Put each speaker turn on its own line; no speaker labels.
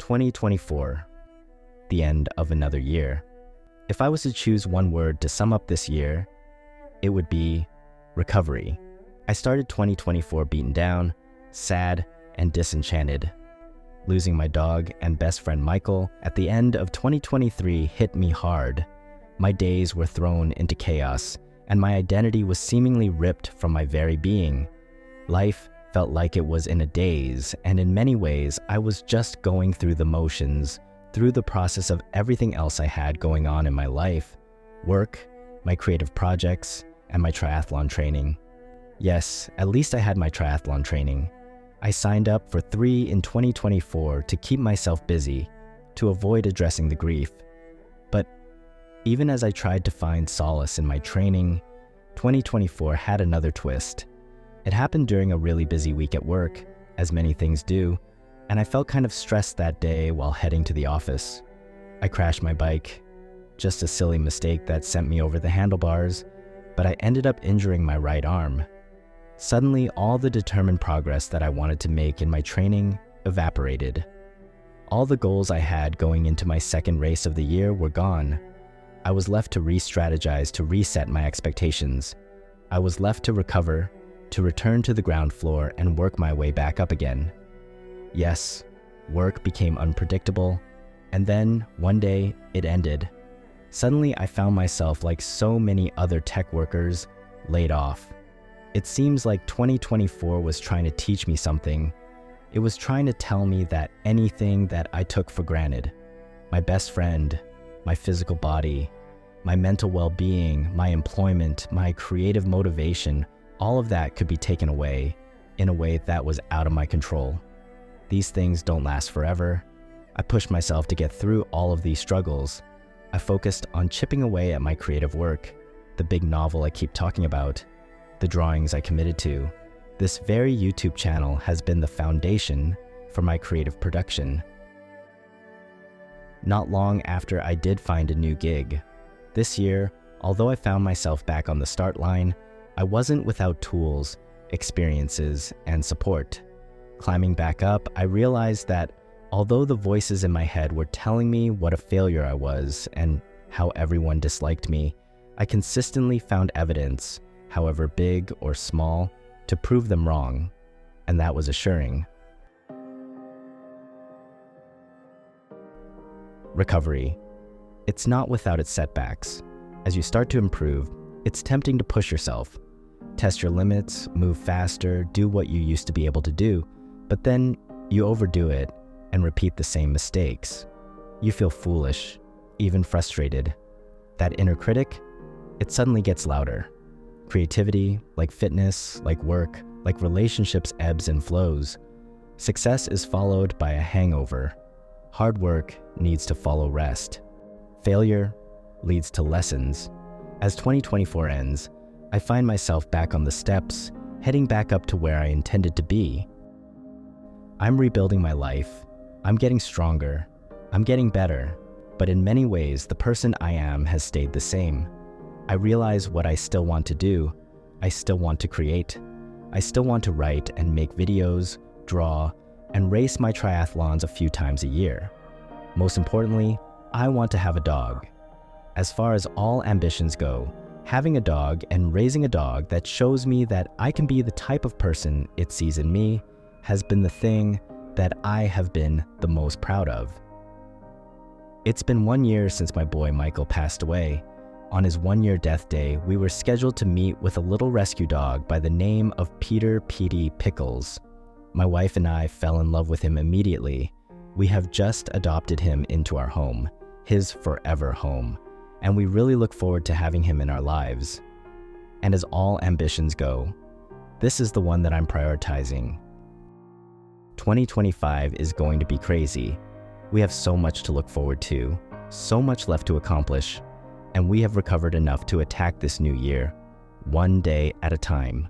2024, the end of another year. If I was to choose one word to sum up this year, it would be recovery. I started 2024 beaten down, sad, and disenchanted. Losing my dog and best friend Michael at the end of 2023 hit me hard. My days were thrown into chaos, and my identity was seemingly ripped from my very being. Life felt like it was in a daze, and in many ways, I was just going through the motions, through the process of everything else I had going on in my life: work, my creative projects, and my triathlon training. Yes, at least I had my triathlon training. I signed up for 3 in 2024 to keep myself busy, to avoid addressing the grief. But even as I tried to find solace in my training, 2024 had another twist. It happened during a really busy week at work, as many things do, and I felt kind of stressed that day while heading to the office. I crashed my bike, just a silly mistake that sent me over the handlebars, but I ended up injuring my right arm. Suddenly, all the determined progress that I wanted to make in my training evaporated. All the goals I had going into my second race of the year were gone. I was left to re-strategize, to reset my expectations. I was left to recover, to return to the ground floor and work my way back up again. Yes, work became unpredictable, and then, one day, it ended. Suddenly, I found myself, like so many other tech workers, laid off. It seems like 2024 was trying to teach me something. It was trying to tell me that anything that I took for granted, my best friend, my physical body, my mental well-being, my employment, my creative motivation, all of that could be taken away in a way that was out of my control. These things don't last forever. I pushed myself to get through all of these struggles. I focused on chipping away at my creative work, the big novel I keep talking about, the drawings I committed to. This very YouTube channel has been the foundation for my creative production. Not long after I did find a new gig. This year, although I found myself back on the start line, I wasn't without tools, experiences, and support. Climbing back up, I realized that although the voices in my head were telling me what a failure I was and how everyone disliked me, I consistently found evidence, however big or small, to prove them wrong, and that was assuring. Recovery. It's not without its setbacks. As you start to improve, it's tempting to push yourself. Test your limits, move faster, do what you used to be able to do, but then you overdo it and repeat the same mistakes. You feel foolish, even frustrated. That inner critic, it suddenly gets louder. Creativity, like fitness, like work, like relationships, ebbs and flows. Success is followed by a hangover. Hard work needs to follow rest. Failure leads to lessons. As 2024 ends, I find myself back on the steps, heading back up to where I intended to be. I'm rebuilding my life. I'm getting stronger. I'm getting better. But in many ways, the person I am has stayed the same. I realize what I still want to do. I still want to create. I still want to write and make videos, draw, and race my triathlons a few times a year. Most importantly, I want to have a dog. As far as all ambitions go, having a dog and raising a dog that shows me that I can be the type of person it sees in me has been the thing that I have been the most proud of. It's been 1 year since my boy Michael passed away. On his 1-year death day, we were scheduled to meet with a little rescue dog by the name of Petey Pickles. My wife and I fell in love with him immediately. We have just adopted him into our home, his forever home, and we really look forward to having him in our lives. And as all ambitions go, this is the one that I'm prioritizing. 2025 is going to be crazy. We have so much to look forward to, so much left to accomplish, and we have recovered enough to attack this new year, one day at a time.